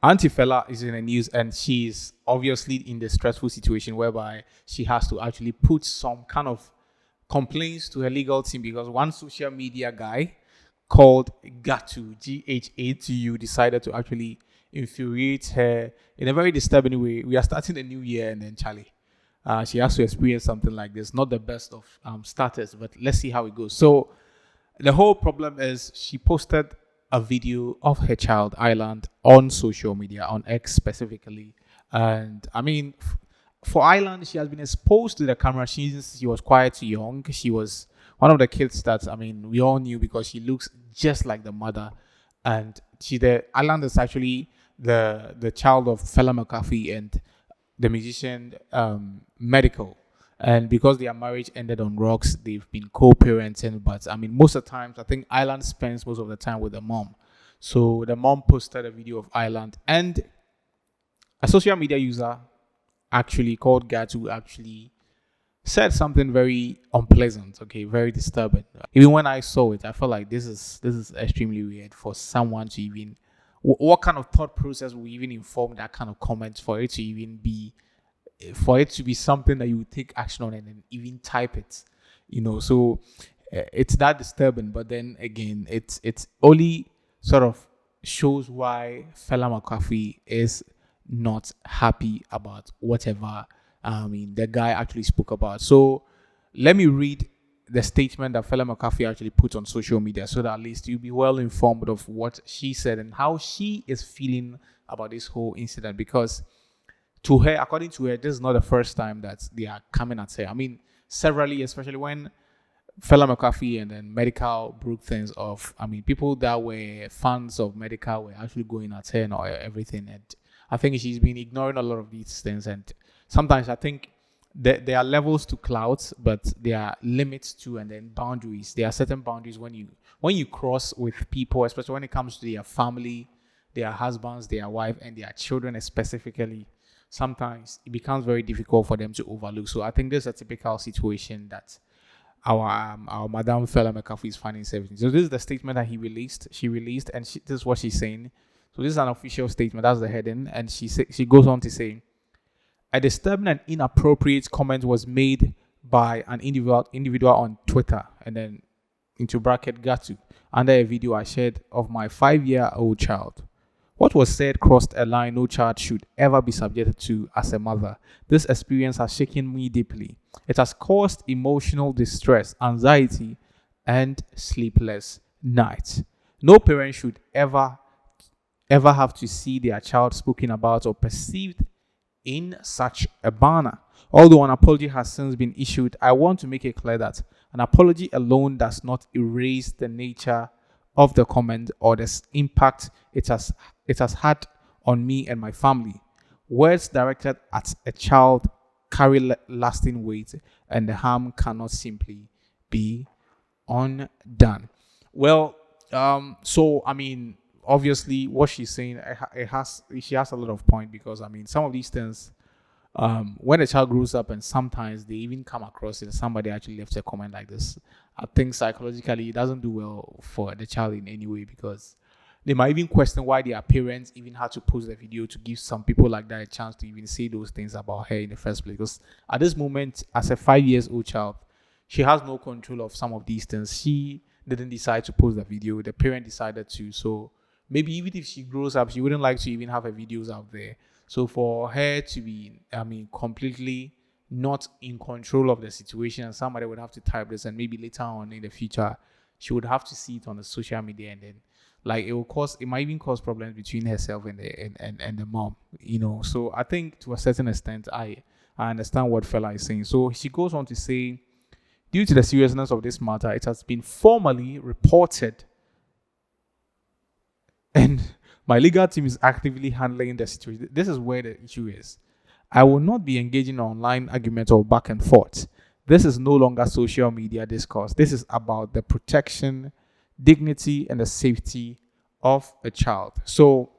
Auntie Fella is in the news, and she's obviously in the stressful situation whereby she has to actually put some kind of complaints to her legal team because one social media guy called Ghatu decided to actually infuriate her in a very disturbing way. We are starting a new year, and then Charlie, she has to experience something like this. Not the best of starters, but let's see how it goes. So the whole problem is she posted a video of her child Island on social media, on X specifically. And I mean, for Island, she has been exposed to the camera since she was quite young. She was one of the kids that, I mean, we all knew because she looks just like the mother. And the Island is actually the child of Fella Makafui and the musician Medical. And because their marriage ended on rocks, they've been co-parenting. But I mean, most of the times, I think Island spends most of the time with the mom. So the mom posted a video of Island, and a social media user actually called Gatu actually said something very unpleasant. Okay, very disturbing. Even when I saw it, I felt like this is extremely weird for someone to even. What kind of thought process will even inform that kind of comment for it to even be for it to be something that you would take action on and then even type it, so it's that disturbing. But then again, it's only sort of shows why Fella Makafui is not happy about whatever the guy actually spoke about. So let me read the statement that Fella Makafui actually put on social media so that at least you'll be well informed of what she said and how she is feeling about this whole incident, because to her, according to her, this is not the first time that they are coming at her. I mean, severally, especially when Fella Makafui and then Medical broke things off. I mean, people that were fans of Medical were actually going at her and everything. And I think she's been ignoring a lot of these things. And sometimes I think that there are levels to clouds, but there are limits to and then boundaries. There are certain boundaries when you cross with people, especially when it comes to their family, their husbands, their wife, and their children specifically. Sometimes it becomes very difficult for them to overlook. So I think this is a typical situation that our Madame Fella Makafui is finding herself in. So this is the statement that she released, and this is what she's saying. So this is an official statement. That's the heading, and she goes on to say, a disturbing and inappropriate comment was made by an individual on Twitter, and then into bracket Gatu, under a video I shared of my 5-year-old child. What was said crossed a line no child should ever be subjected to as a mother. This experience has shaken me deeply. It has caused emotional distress, anxiety, and sleepless nights. No parent should ever have to see their child spoken about or perceived in such a manner. Although an apology has since been issued, I want to make it clear that an apology alone does not erase the nature of the comment or the impact it has had on me and my family. Words directed at a child carry lasting weight, and the harm cannot simply be undone. Well, so I mean, obviously, what she's saying, she has a lot of point, because I mean, some of these things, when a child grows up and sometimes they even come across it, somebody actually left a comment like this, I think psychologically it doesn't do well for the child in any way, because they might even question why their parents even had to post the video to give some people like that a chance to even say those things about her in the first place. Because at this moment, as a 5-year-old child, she has no control of some of these things. She didn't decide to post the video. The parent decided to. So maybe even if she grows up, she wouldn't like to even have her videos out there. So for her to be, completely not in control of the situation, and somebody would have to type this, and maybe later on in the future, she would have to see it on the social media, and then it might even cause problems between herself and the mom, So I think to a certain extent, I understand what Fella is saying. So she goes on to say, due to the seriousness of this matter, it has been formally reported, and my legal team is actively handling the situation. This is where the issue is. I will not be engaging in online arguments or back and forth. This is no longer social media discourse. This is about the protection, dignity, and the safety of a child. So,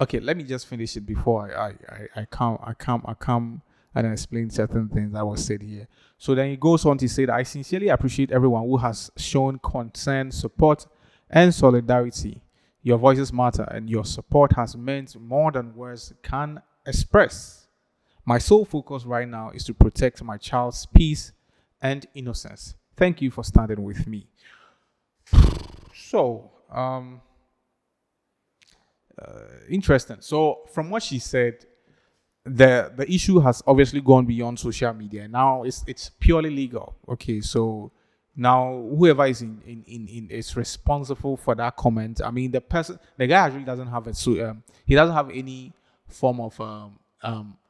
okay, let me just finish it before I come and explain certain things that was said here. So then he goes on to say that I sincerely appreciate everyone who has shown concern, support, and solidarity Your voices matter, and your support has meant more than words can express. My sole focus right now is to protect my child's peace and innocence. Thank you for standing with me. So, interesting. So, from what she said, the issue has obviously gone beyond social media. Now it's purely legal. Okay, so now whoever is in is responsible for that comment. I mean, the guy actually doesn't have it. So he doesn't have any form of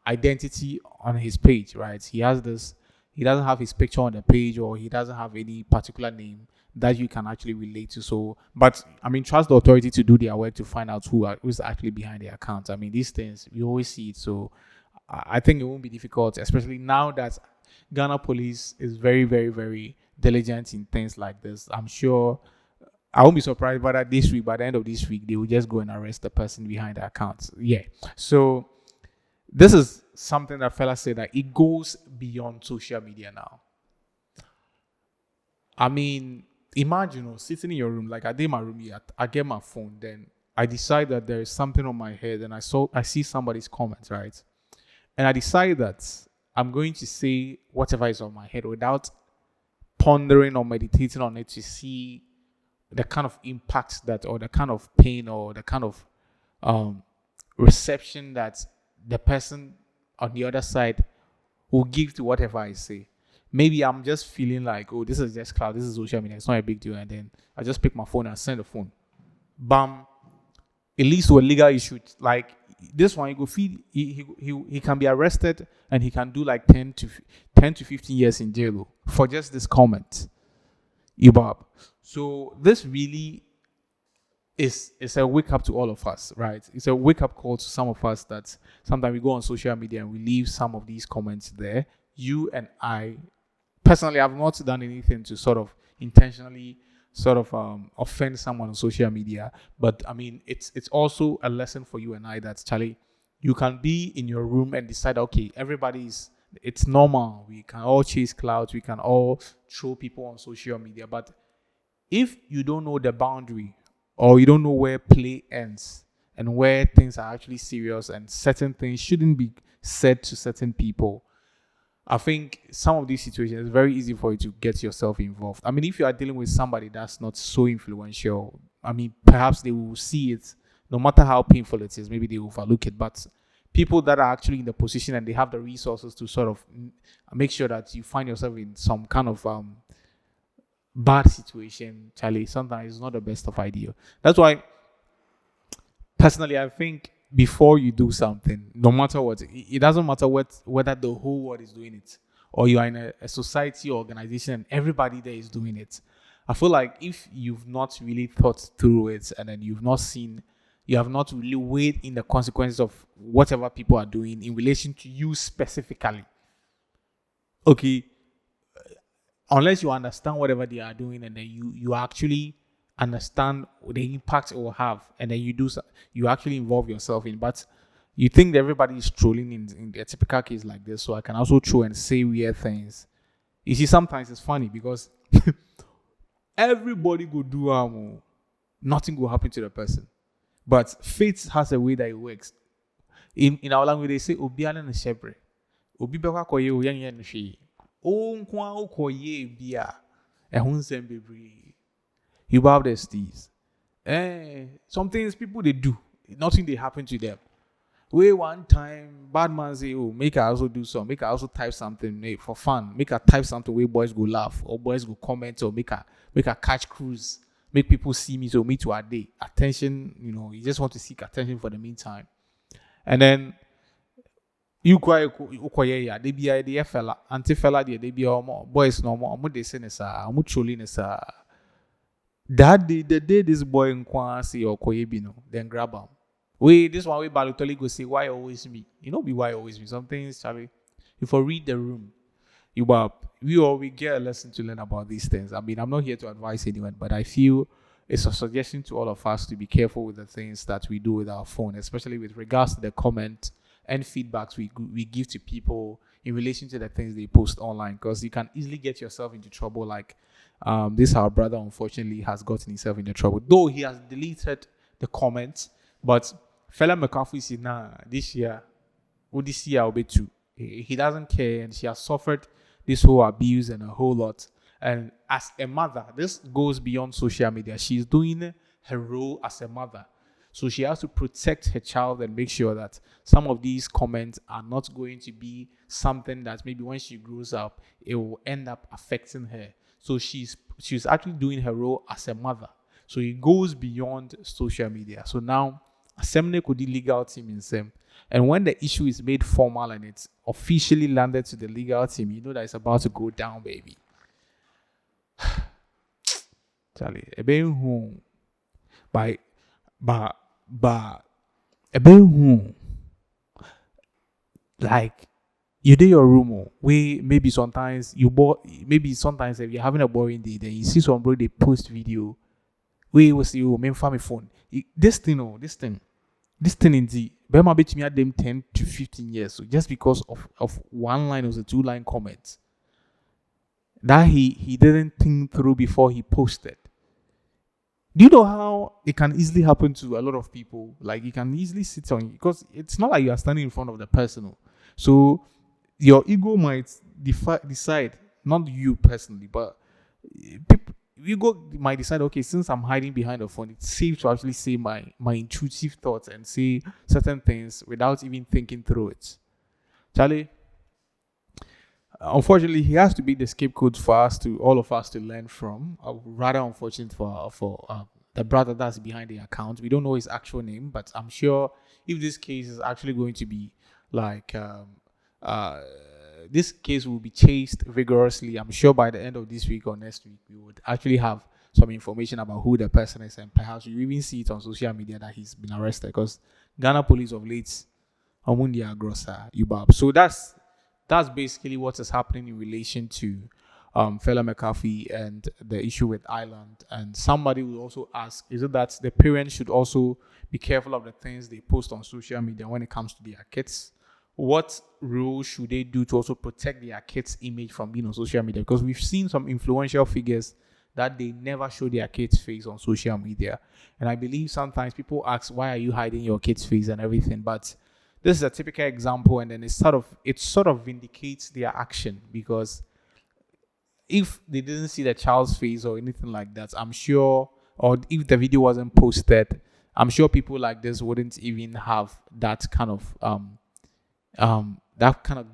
identity on his page, right? He has this. He doesn't have his picture on the page, or he doesn't have any particular name that you can actually relate to. So, but I mean, trust the authority to do their work to find out who's actually behind the account. I mean, these things we always see it. So, I think it won't be difficult, especially now that Ghana police is very, very, very diligent in things like this. I'm sure I won't be surprised by that this week. By the end of this week, they will just go and arrest the person behind the account. Yeah. So this is something that Fella said, that it goes beyond social media now. I mean, imagine sitting in your room, like I did my room here, I get my phone, then I decide that there is something on my head, and I see somebody's comments, right? And I decide that I'm going to say whatever is on my head without pondering or meditating on it to see the kind of impact that, or the kind of pain, or the kind of reception that the person on the other side will give to whatever I say. Maybe I'm just feeling like, oh, this is just cloud, this is social media, it's not a big deal, and then I just pick my phone and send the phone. Bam. It leads to a legal issue. Like this one, he can be arrested, and he can do like 10 to 15 years in jail for just this comment. Ibab. So this really is a wake up to all of us, right? It's a wake up call to some of us that sometimes we go on social media and we leave some of these comments there. You and I personally have not done anything to sort of intentionally sort of offend someone on social media, but I mean, it's also a lesson for you and I that, Charlie, you can be in your room and decide, okay, it's normal, we can all chase clouds, we can all throw people on social media, but if you don't know the boundary, or you don't know where play ends and where things are actually serious and certain things shouldn't be said to certain people, I think some of these situations, it's very easy for you to get yourself involved. I mean, if you are dealing with somebody that's not so influential, I mean, perhaps they will see it, no matter how painful it is, maybe they overlook it. But people that are actually in the position and they have the resources to sort of make sure that you find yourself in some kind of bad situation, Charlie, sometimes it's not the best of idea. That's why, personally, I think before you do something, no matter what, it doesn't matter whether the whole world is doing it, or you are in a society or organization and everybody there is doing it. I feel like if you've not really thought through it, and then you have not really weighed in the consequences of whatever people are doing in relation to you specifically, okay, unless you understand whatever they are doing, and then you actually understand the impact it will have, and then you actually involve yourself in. But you think that everybody is trolling in a typical case like this, so I can also troll and say weird things. You see, sometimes it's funny because everybody go do nothing will happen to the person, but fate has a way that it works. In our language, they say obiane ne shebre, obi beka koye o yan no hwe o nkwa o koye bia ehun sem bebre. You bow their steez. Some things people they do, nothing they happen to them. Way one time, bad man say, oh, make I also do some, make I also type something for fun, make I type something where boys go laugh, or boys go comment, or make I catch cruise, make people see me, so me to a day. Attention, you just want to seek attention for the meantime. And then you quite yeah, they be idea fella, anti fella, they be more boys no more, they say nessa, trolling nessa. That day, the day this boy in Kwasi or Koyebino, then grab him. This one way Balotoli go say, why always me? Be why always me. Some things, Charlie, if I read the room, we get a lesson to learn about these things. I mean, I'm not here to advise anyone, but I feel it's a suggestion to all of us to be careful with the things that we do with our phone, especially with regards to the comment and feedbacks we give to people in relation to the things they post online, because you can easily get yourself into trouble. Like our brother unfortunately has gotten himself into trouble, though he has deleted the comments. But Fella Makafui said, nah, this year I'll be too. He doesn't care, and she has suffered this whole abuse and a whole lot. And as a mother, this goes beyond social media. She's doing her role as a mother. So she has to protect her child and make sure that some of these comments are not going to be something that maybe when she grows up, it will end up affecting her. So she's actually doing her role as a mother. So it goes beyond social media. So now, Assembly could legal team in same. And when the issue is made formal and it's officially landed to the legal team, you know that it's about to go down, baby. Charlie, a baby home by a baby home like you do your room. We maybe sometimes if you're having a boring day, then you see somebody they post video. We will see you main family phone. This thing in the Bema bet me at them 10 to 15 years. So just because of one line or a 2-line comment that he didn't think through before he posted. Do you know how it can easily happen to a lot of people? Like you can easily sit on, because it's not like you are standing in front of the person. So your ego might decide, not you personally, but people, ego might decide, okay, since I'm hiding behind the phone, it's safe to actually say my intuitive thoughts and say certain things without even thinking through it. Charlie, unfortunately, he has to be the scapegoat for all of us to learn from. Rather unfortunate for the brother that's behind the account. We don't know his actual name, but I'm sure if this case is actually going to be like this case will be chased vigorously. I'm sure by the end of this week or next week, we would actually have some information about who the person is, and perhaps you even see it on social media that he's been arrested, because Ghana police of late, Amundia Grossa, UBAB. So that's basically what is happening in relation to Fella Makafui and the issue with Ireland. And somebody will also ask, is it that the parents should also be careful of the things they post on social media when it comes to their kids? What rules should they do to also protect their kids' image from being on social media? Because we've seen some influential figures that they never show their kids' face on social media. And I believe sometimes people ask, why are you hiding your kids' face and everything? But this is a typical example, and then it sort of vindicates their action, because if they didn't see the child's face or anything like that, I'm sure, or if the video wasn't posted, I'm sure people like this wouldn't even have that kind of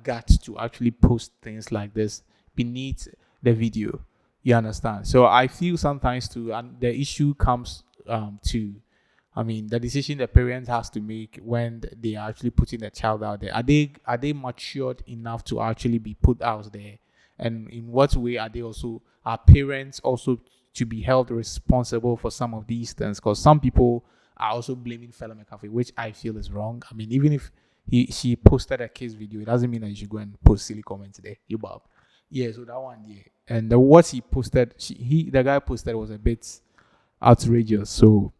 guts to actually post things like this beneath the video. You understand? So I feel sometimes too, and the issue comes to, the decision the parent has to make when they are actually putting the child out there. Are they matured enough to actually be put out there? And in what way are parents also to be held responsible for some of these things? Because some people are also blaming Fella Makafui, which I feel is wrong. I mean, even if she posted a case video, it doesn't mean that you should go and post silly comments there. You bob. Yeah, so that one, yeah. And what he posted, the guy posted was a bit outrageous. So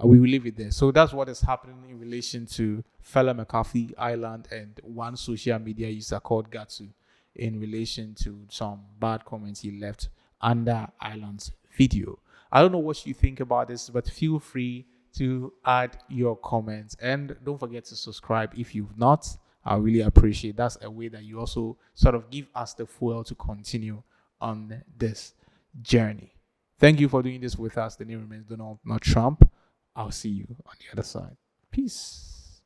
we will leave it there. So that's what is happening in relation to Fella Makafui Island and one social media user called Gatsu, in relation to some bad comments he left under Island's video. I don't know what you think about this, but feel free to add your comments, and don't forget to subscribe if you've not. I really appreciate. That's a way that you also sort of give us the fuel to continue on this journey. Thank you for doing this with us. The name remains Donald, not Trump. I'll see you on the other side. Peace.